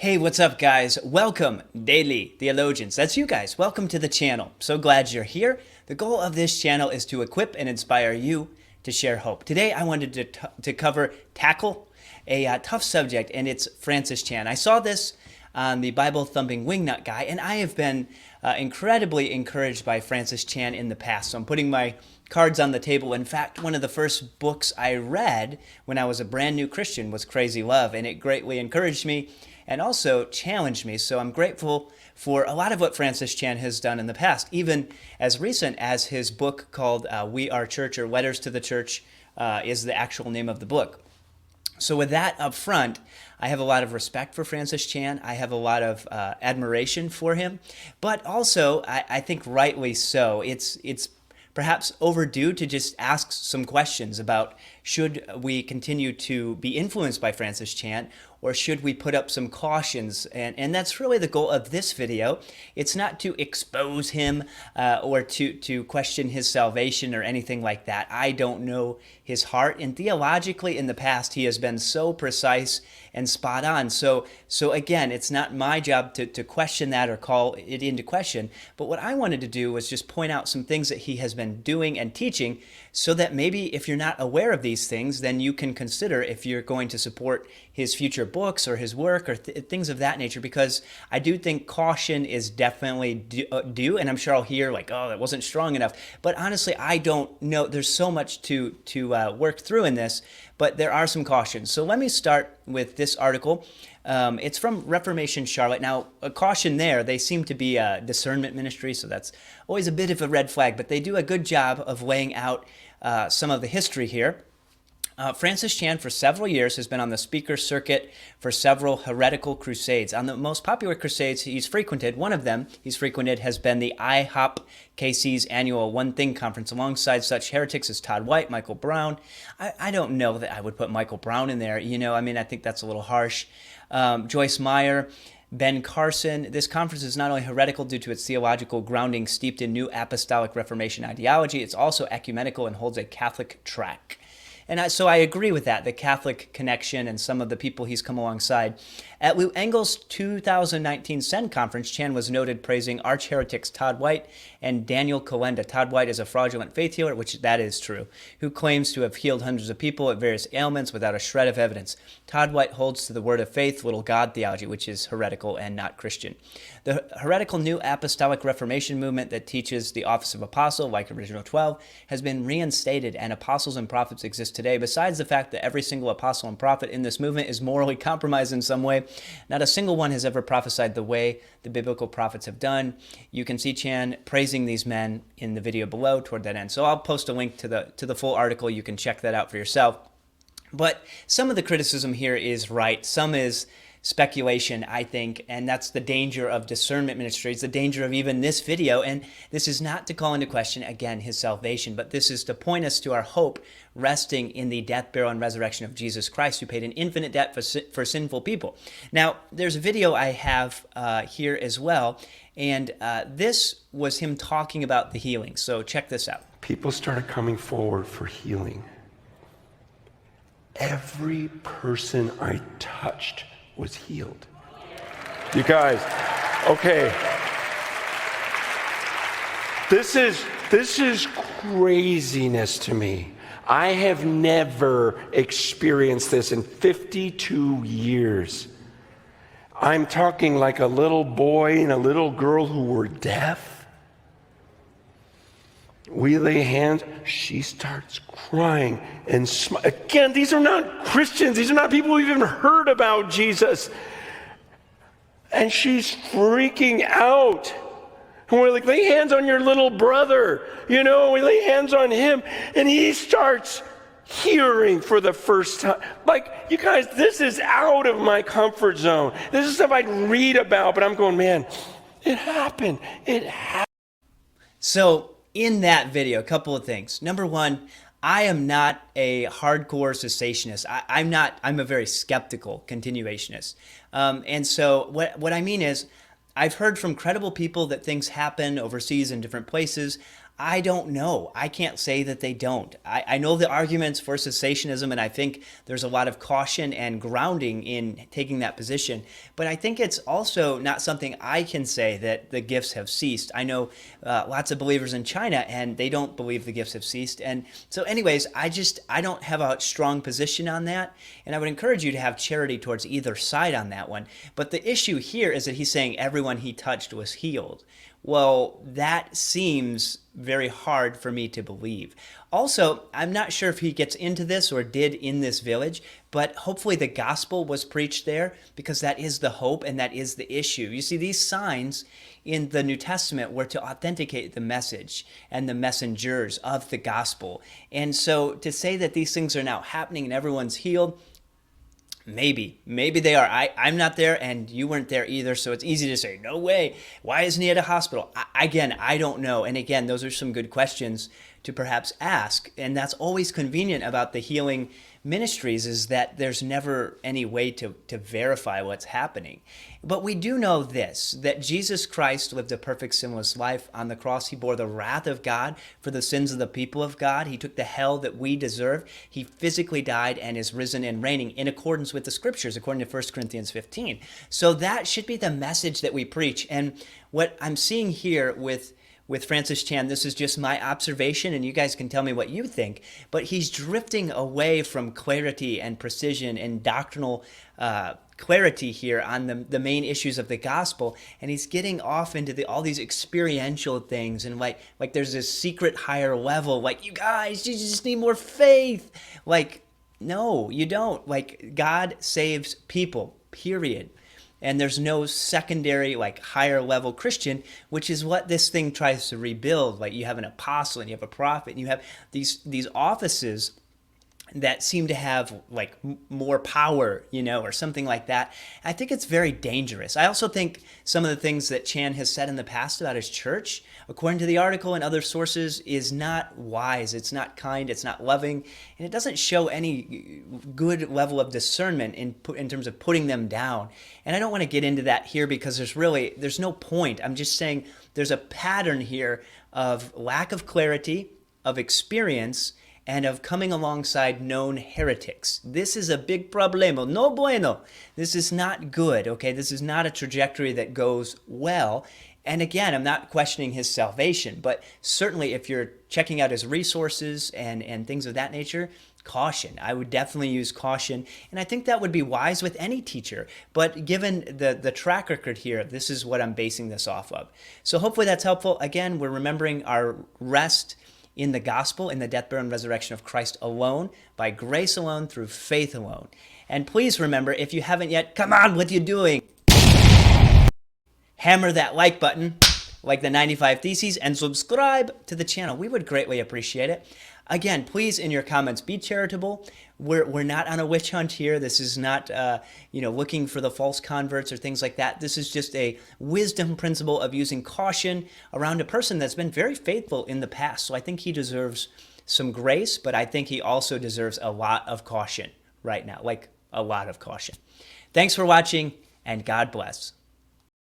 Hey, what's up, guys? Welcome, Daily Theologians. That's you guys. Welcome to the channel. So glad you're here. The goal of this channel is to equip and inspire you to share hope. Today, I wanted to tackle a tough subject, and it's Francis Chan. I saw this on the Bible-thumping wingnut guy, and I have been incredibly encouraged by Francis Chan in the past. So I'm putting my cards on the table. In fact, one of the first books I read when I was a brand new Christian was Crazy Love, and it greatly encouraged me and also challenged me. So I'm grateful for a lot of what Francis Chan has done in the past, even as recent as his book called We Are Church, or Letters to the Church is the actual name of the book. So with that up front, I have a lot of respect for Francis Chan. I have a lot of admiration for him, but also I think rightly so. It's perhaps overdue to just ask some questions about, should we continue to be influenced by Francis Chan, or should we put up some cautions? And that's really the goal of this video. It's not to expose him or to question his salvation or anything like that. I don't know his heart, and theologically in the past he has been so precise and spot on. So again, it's not my job to question that or call it into question, but what I wanted to do was just point out some things that he has been doing and teaching, so that maybe if you're not aware of these things, then you can consider if you're going to support his future books or his work or things of that nature, because I do think caution is definitely due, and I'm sure I'll hear like, oh, that wasn't strong enough. But honestly, I don't know. There's so much to work through in this, but there are some cautions. So let me start with this article. It's from Reformation Charlotte. Now, a caution there, they seem to be a discernment ministry, so that's always a bit of a red flag, but they do a good job of laying out some of the history here. Francis Chan, for several years, has been on the speaker circuit for several heretical crusades. On the most popular crusades he's frequented, one of them he's frequented has been the IHOP KC's annual One Thing conference, alongside such heretics as Todd White, Michael Brown. I don't know that I would put Michael Brown in there. I think that's a little harsh. Joyce Meyer, Ben Carson. This conference is not only heretical due to its theological grounding steeped in New Apostolic Reformation ideology, it's also ecumenical and holds a Catholic track. And so I agree with that, the Catholic connection and some of the people he's come alongside. At Lou Engel's 2019 Send Conference, Chan was noted praising arch-heretics Todd White and Daniel Kolenda. Todd White is a fraudulent faith healer, which that is true, who claims to have healed hundreds of people at various ailments without a shred of evidence. Todd White holds to the word of faith, little God theology, which is heretical and not Christian. The heretical New Apostolic Reformation movement that teaches the office of apostle, like Original 12, has been reinstated, and apostles and prophets exist today. Besides the fact that every single apostle and prophet in this movement is morally compromised in some way, not a single one has ever prophesied the way the biblical prophets have done. You can see Chan praising these men in the video below toward that end. So I'll post a link to the full article. You can check that out for yourself. But some of the criticism here is right. Some is speculation, I think, and that's the danger of discernment ministry. It's the danger of even this video, and this is not to call into question, again, his salvation, but this is to point us to our hope resting in the death, burial, and resurrection of Jesus Christ, who paid an infinite debt for sinful people. Now, there's a video I have here as well, and this was him talking about the healing, so check this out. People started coming forward for healing. Every person I touched was healed. You guys, okay. This is craziness to me. I have never experienced this in 52 years. I'm talking like a little boy and a little girl who were deaf. We lay hands, she starts crying and again, these are not Christians. These are not people who've even heard about Jesus. And she's freaking out. And we're like, lay hands on your little brother. We lay hands on him. And he starts hearing for the first time. Like, you guys, this is out of my comfort zone. This is stuff I'd read about, but I'm going, man, it happened. It happened. So, in that video, a couple of things. Number one, I am not a hardcore cessationist. I'm a very skeptical continuationist. And so what I mean is, I've heard from credible people that things happen overseas in different places. I don't know. I can't say that they don't. I know the arguments for cessationism, and I think there's a lot of caution and grounding in taking that position. But I think it's also not something I can say that the gifts have ceased. I know lots of believers in China, and they don't believe the gifts have ceased. And so, anyways, I don't have a strong position on that, and I would encourage you to have charity towards either side on that one. But the issue here is that he's saying everyone he touched was healed. Well, that seems very hard for me to believe. Also, I'm not sure if he gets into this or did in this village, but hopefully the gospel was preached there, because that is the hope and that is the issue. You see, these signs in the New Testament were to authenticate the message and the messengers of the gospel. And so to say that these things are now happening and everyone's healed, maybe they are. I'm not there, and you weren't there either, so it's easy to say, no way, why isn't he at a hospital? Again, I don't know. And again, those are some good questions to perhaps ask. And that's always convenient about the healing ministries, is that there's never any way to verify what's happening. But we do know this, that Jesus Christ lived a perfect sinless life on the cross. He bore the wrath of God for the sins of the people of God. He took the hell that we deserve. He physically died and is risen and reigning in accordance with the scriptures, according to 1 Corinthians 15. So that should be the message that we preach. And what I'm seeing here with Francis Chan, this is just my observation, and you guys can tell me what you think, but he's drifting away from clarity and precision and doctrinal clarity here on the main issues of the gospel, and he's getting off into all these experiential things, and like there's this secret higher level, like, you guys, you just need more faith. Like, no, you don't. Like, God saves people, period. And there's no secondary, like, higher level Christian, which is what this thing tries to rebuild. Like, you have an apostle and you have a prophet and you have these offices that seem to have like more power, or something like that. I think it's very dangerous. I also think some of the things that Chan has said in the past about his church, according to the article and other sources, is not wise. It's not kind. It's not loving. And it doesn't show any good level of discernment in terms of putting them down. And I don't want to get into that here, because there's no point. I'm just saying there's a pattern here of lack of clarity, of experience, and of coming alongside known heretics. This is a big problema. No bueno. This is not good, okay? This is not a trajectory that goes well. And again, I'm not questioning his salvation, but certainly if you're checking out his resources and things of that nature, caution. I would definitely use caution, and I think that would be wise with any teacher. But given the track record here, this is what I'm basing this off of. So hopefully that's helpful. Again, we're remembering our rest in the gospel, in the death, burial, and resurrection of Christ alone, by grace alone, through faith alone. And please remember, if you haven't yet, come on, what are you doing? Hammer that like button, like the 95 Theses, and subscribe to the channel. We would greatly appreciate it. Again, please, in your comments, be charitable. We're not on a witch hunt here. This is not, looking for the false converts or things like that. This is just a wisdom principle of using caution around a person that's been very faithful in the past. So I think he deserves some grace, but I think he also deserves a lot of caution right now, like a lot of caution. Thanks for watching, and God bless.